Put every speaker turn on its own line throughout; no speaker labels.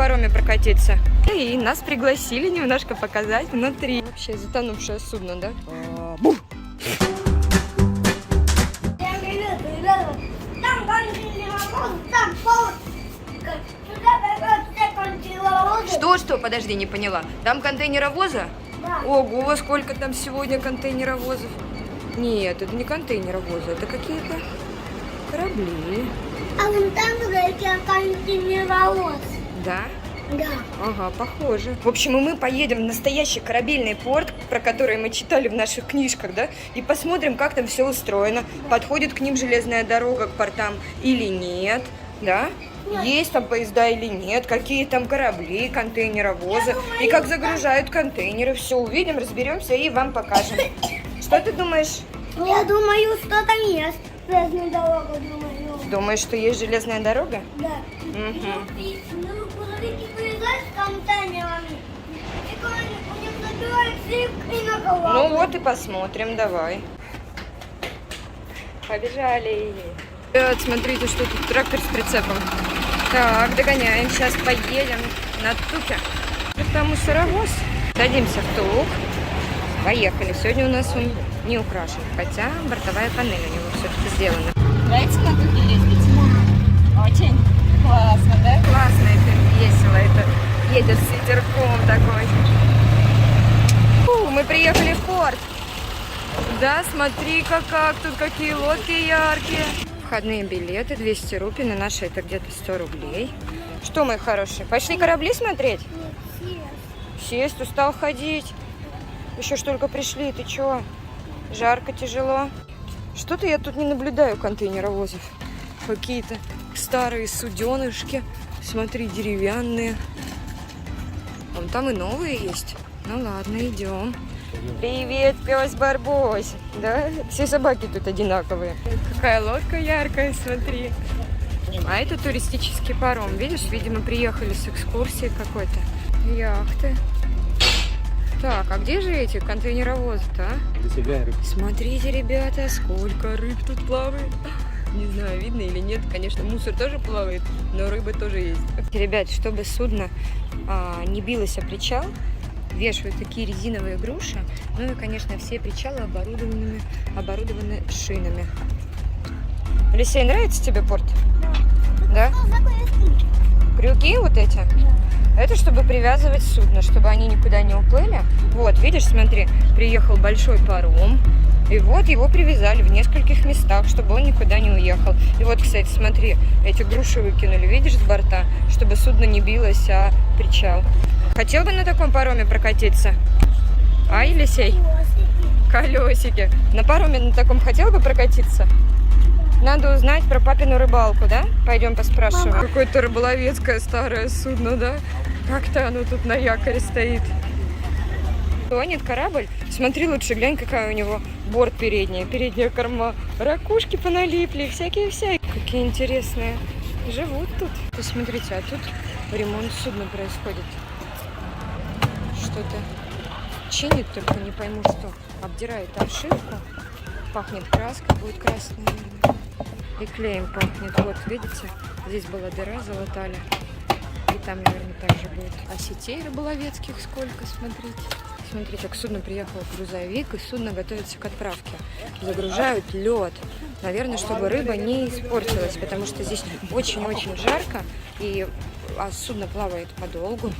пароме прокатиться. И нас пригласили немножко показать внутри. Вообще затонувшее судно, да? Что? Подожди, не поняла. Там контейнеровоза?
Да.
Ого, сколько там сегодня контейнеровозов. Нет, это не контейнеровозы, это какие-то корабли.
А вон там контейнеровоз.
Да?
Да.
Ага, похоже. В общем, и мы поедем в настоящий корабельный порт, про который мы читали в наших книжках, да, и посмотрим, как там все устроено. Подходит к ним железная дорога, к портам или нет, да? Есть там поезда или нет, какие там корабли, контейнеровозы, и как загружают контейнеры. Все увидим, разберемся и вам покажем. Что ты думаешь?
Я думаю, что там есть железная дорога, думаю.
Думаешь, что есть железная дорога?
Да.
Угу.
Грузовики приезжают с контейнерами, и у них забирают их и на голову.
Ну вот и посмотрим, давай. Побежали. Вот, смотрите, что тут трактор с прицепом. Так, догоняем, сейчас поедем на туке. Это мусоровоз. Садимся в тук. Поехали. Сегодня у нас он не украшен, хотя бортовая панель у него все-таки сделана. Нравится на туке ездить? Да. Очень классно, да? Классно, это весело, это едет с ветерком такой. Мы приехали в порт. Да, смотри-ка, как тут какие лодки яркие. Входные билеты 200 рупий, на наши это где-то 100 рублей. Что, мои хорошие, пошли корабли смотреть? Сесть, устал ходить. Еще ж только пришли, ты чё? Жарко, тяжело. Что-то я тут не наблюдаю контейнеровозов. Какие-то старые суденышки. Смотри, деревянные. Вон там и новые есть. Ну ладно, идем. Привет, пес Барбос. Да? Все собаки тут одинаковые. Какая лодка яркая, смотри. А это туристический паром. Видишь, видимо, приехали с экскурсией какой-то. Яхты. Так, а где же эти контейнеровозы-то, а? Смотрите, ребята, сколько рыб тут плавает. Не знаю, видно или нет. Конечно, мусор тоже плавает, но рыбы тоже есть. Ребят, чтобы судно не билось о причал, вешают такие резиновые груши. Ну и, конечно, все причалы оборудованы шинами. Алексей, нравится тебе порт? Да. Крюки вот эти? Да. Это чтобы привязывать судно, чтобы они никуда не уплыли. Вот, видишь, смотри, приехал большой паром. И вот его привязали в нескольких местах, чтобы он никуда не уехал. И вот, кстати, смотри, эти груши выкинули, видишь, с борта, чтобы судно не билось о причал. Хотел бы на таком пароме прокатиться? А, Елисей? Колесики. На пароме на таком хотел бы прокатиться? Надо узнать про папину рыбалку, да? Пойдем поспрашиваем. Какое-то рыболовецкое старое судно, да? Как-то оно тут на якоре стоит. Тонет корабль. Смотри лучше, глянь, какая у него борт передняя. Передняя корма. Ракушки поналипли, всякие-всякие. Какие интересные. Живут тут. Посмотрите, а тут ремонт судна происходит. Что-то чинит, только не пойму что. Обдирает обшивку. Пахнет краской, будет красная, наверное. И клеем пахнет. Вот, видите, здесь была дыра, залатали. И там, наверное, также будет. А сетей рыболовецких сколько, смотрите. Смотрите, к судну приехал грузовик, и судно готовится к отправке. Загружают лед. Наверное, чтобы рыба не испортилась, потому что здесь очень-очень жарко, а судно плавает подолгу.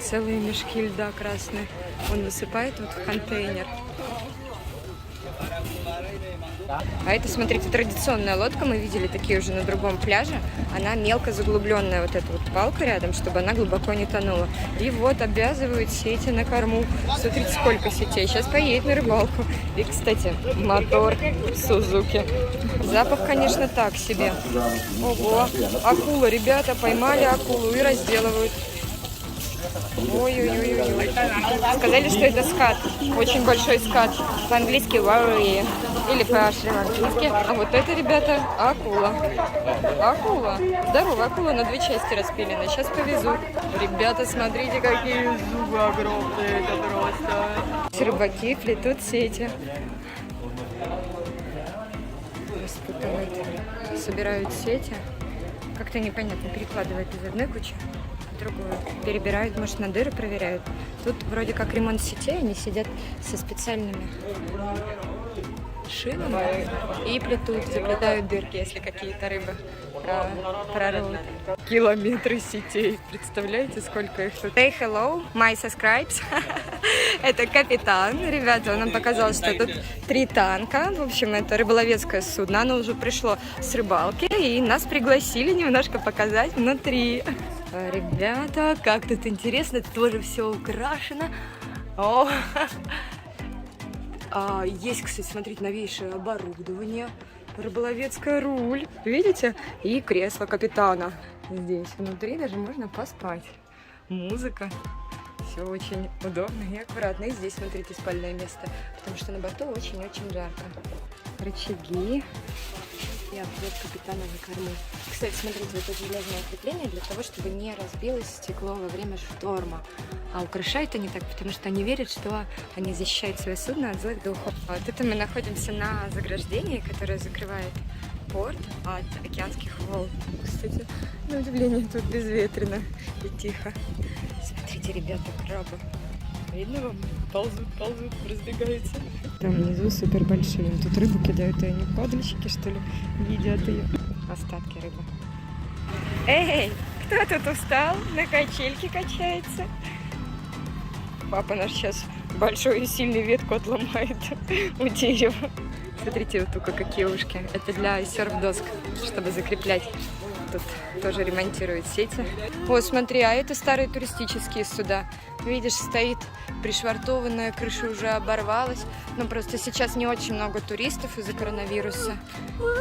Целые мешки льда красные. Он высыпает вот в контейнер. А это, смотрите, традиционная лодка. Мы видели такие уже на другом пляже. Она мелко заглубленная, вот эта вот палка рядом, чтобы она глубоко не тонула. И вот обвязывают сети на корму. Смотрите, сколько сетей. Сейчас поедет на рыбалку. И, кстати, мотор Сузуки. Запах, конечно, так себе. Ого, акула, ребята, поймали акулу и разделывают. Ой-ой-ой-ой. Сказали, что это скат. Очень большой скат. По-английски wary. Или по-шри-ланкийски. А вот это, ребята, акула. Акула. Здорово, акула на две части распилена. Сейчас повезу. Ребята, смотрите, какие зубы огромные. Это просто. Рыбаки плетут сети. распутывают, собирают сети. Как-то непонятно, перекладывают из одной кучи в другую. Перебирают, может, на дыры проверяют. Тут вроде как ремонт сетей, они сидят со специальными шинами и плетут, заплетают дырки, если какие-то рыбы прорвут. Километры сетей. Представляете, сколько их тут? Say hello, my subscribes. Это капитан. Ребята, он нам показал, что тут 3 танка. В общем, это рыболовецкое судно. Оно уже пришло с рыбалки, и нас пригласили немножко показать внутри. Ребята, как тут интересно. Тут тоже все украшено. О! Есть, кстати, смотрите, новейшее оборудование. Рыболовецкая руль, видите? И кресло капитана. Здесь внутри даже можно поспать. Музыка. Все очень удобно и аккуратно. И здесь, смотрите, спальное место, потому что на борту очень-очень жарко. Рычаги. И обвод капитана на корму. Кстати, смотрите, вот это железное крепление для того, чтобы не разбилось стекло во время шторма. А украшают они так, потому что они верят, что они защищают свое судно от злых духов. Вот это мы находимся на заграждении, которое закрывает порт от океанских волн. Кстати, на удивление тут безветренно и тихо. Смотрите, ребята, крабы. Видно вам? Ползут, разбегаются. Там внизу супер большие. Тут рыбу кидают, и они падальщики, что ли, едят ее. Остатки рыбы. Эй, кто тут устал? На качельке качается. Папа наш сейчас большой и сильный ветку отломает у дерева. Смотрите, вот только какие ушки. Это для серф-доск, чтобы закреплять. Тут тоже ремонтируют сети. Вот, смотри, а это старые туристические суда. Видишь, стоит пришвартованная, крыша уже оборвалась. Но просто сейчас не очень много туристов из-за коронавируса.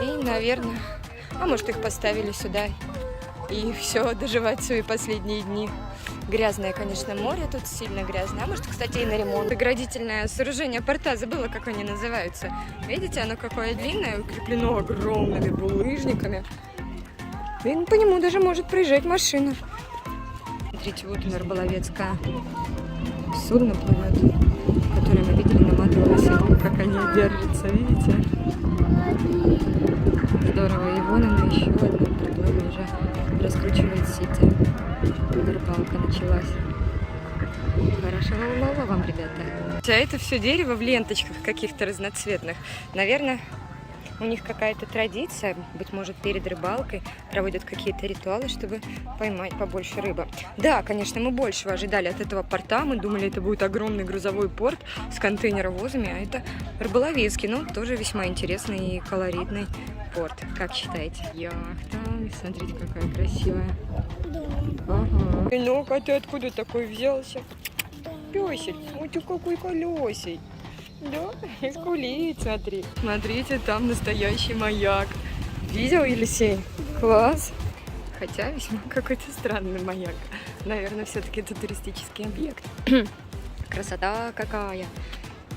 И, наверное, а может, их поставили сюда. И все, доживать свои последние дни. Грязное, конечно, море тут сильно грязное. А может, кстати, и на ремонт. Оградительное сооружение порта, забыла, как они называются. Видите, оно какое длинное, укреплено огромными булыжниками. И по нему даже может проезжать машина. Смотрите, вот у рыболовецкое судно плывет, которое мы видели на матовой сетке, как они держатся, видите? Здорово. И вон она еще одна приплыла, уже раскручивает сети. Рыбалка началась. Хорошего улова вам, ребята. А это все дерево в ленточках каких-то разноцветных. Наверное, у них какая-то традиция, быть может, перед рыбалкой проводят какие-то ритуалы, чтобы поймать побольше рыбы. Да, конечно, мы большего ожидали от этого порта. Мы думали, это будет огромный грузовой порт с контейнеровозами, а это рыболовецкий, но тоже весьма интересный и колоритный порт. Как считаете? Яхта. Смотрите, какая красивая.
Да.
Ага. Ну-ка, ты откуда такой взялся? Песик, ой, ты какой колесей. Да, и скулит, смотри. Смотрите, там настоящий маяк. Видел, Елисей? Класс. Хотя весьма какой-то странный маяк. Наверное, все-таки это туристический объект. Красота какая.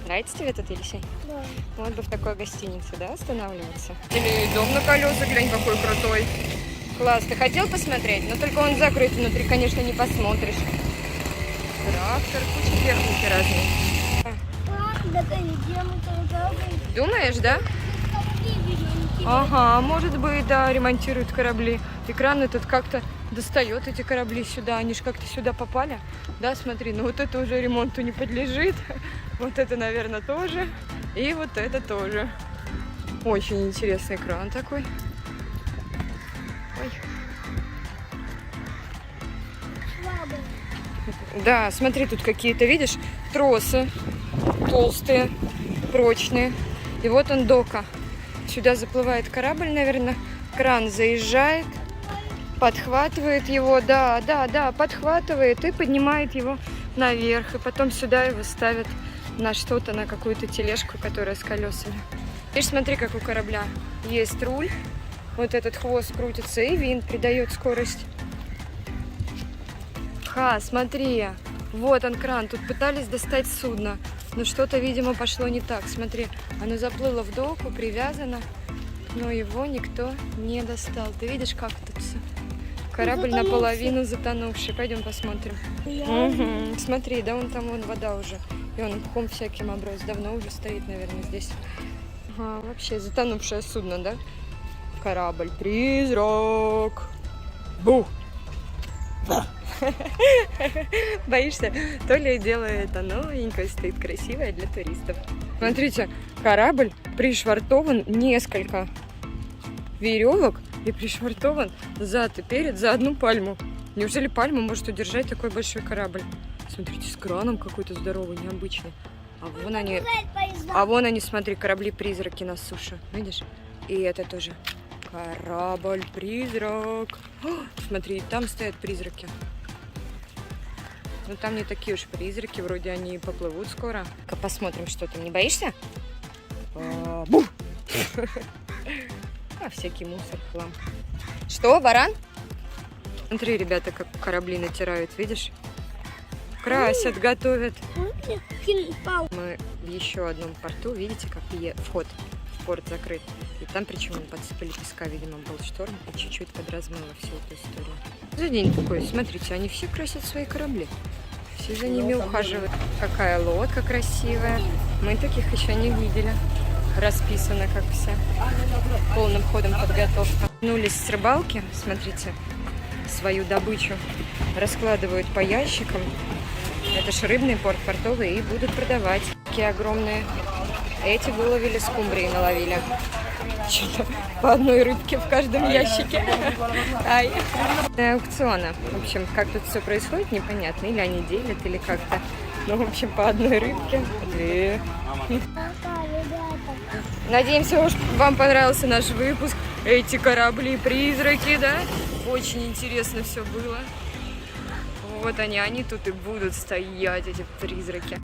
Нравится тебе тут, Елисей?
Да.
Вот бы в такой гостинице, да, останавливаться? Или дом на колесах, глянь, какой крутой. Класс, ты хотел посмотреть? Но только он закрыт внутри, конечно, не посмотришь. Трактор, куча техники разной. Думаешь, да? Ага, может быть, да, ремонтируют корабли. Экраны тут как-то достает эти корабли сюда. Они же как-то сюда попали. Да, смотри, ну вот это уже ремонту не подлежит. Вот это, наверное, тоже. И вот это тоже. Очень интересный экран такой. Ой. Да, смотри, тут какие-то, видишь, тросы толстые, прочные. И вот он дока. Сюда заплывает корабль, наверное. Кран заезжает, подхватывает его, да, подхватывает и поднимает его наверх. И потом сюда его ставят на что-то, на какую-то тележку, которая с колесами. Видишь, смотри, как у корабля есть руль. Вот этот хвост крутится, и винт придает скорость. Ха, смотри, вот он кран. Тут пытались достать судно, но что-то, видимо, пошло не так. Смотри, оно заплыло в доку, привязано, но его никто не достал. Ты видишь, как тут все? Корабль наполовину затонувший. Пойдем посмотрим. Угу. Смотри, да, вон там вон вода уже. И он мхом всяким оброс. Давно уже стоит, наверное, здесь. Ага, вообще затонувшее судно, да? Корабль-призрак. Бух! Боишься? Толя делает новенькое, стоит красивое для туристов. Смотрите, корабль пришвартован несколько веревок и пришвартован зад и перед за одну пальму. Неужели пальма может удержать такой большой корабль? Смотрите, с краном какой-то здоровый, необычный. А вон они, смотри, корабли-призраки на суше. Видишь? И это тоже корабль-призрак. Смотри, там стоят призраки. Ну там не такие уж призраки, вроде они поплывут скоро. Посмотрим, что там. Не боишься? Бух! А всякий мусор, хлам. Что, варан? Смотри, ребята, как корабли натирают, видишь? Красят, готовят. Мы в еще одном порту, видите, как вход в порт закрыт. И там причем подсыпали песка, видимо, был шторм и чуть-чуть подразмыло всю эту историю. За день такой, смотрите, они все красят свои корабли. Все за ними ухаживают. Какая лодка красивая. Мы таких еще не видели. Расписано, как все. Полным ходом подготовка. Вернулись с рыбалки, смотрите, свою добычу раскладывают по ящикам. Это ж рыбный порт, портовый, и будут продавать. Такие огромные. Эти выловили, скумбрии наловили. Что-то по одной рыбке в каждом ящике. Ай. Аукциона. В общем, как тут все происходит, непонятно. Или они делят, или как-то. Ну, в общем, по одной рыбке. Две. Надеемся, уж вам понравился наш выпуск. Эти корабли-призраки, да? Очень интересно все было. Вот они тут и будут стоять, эти призраки.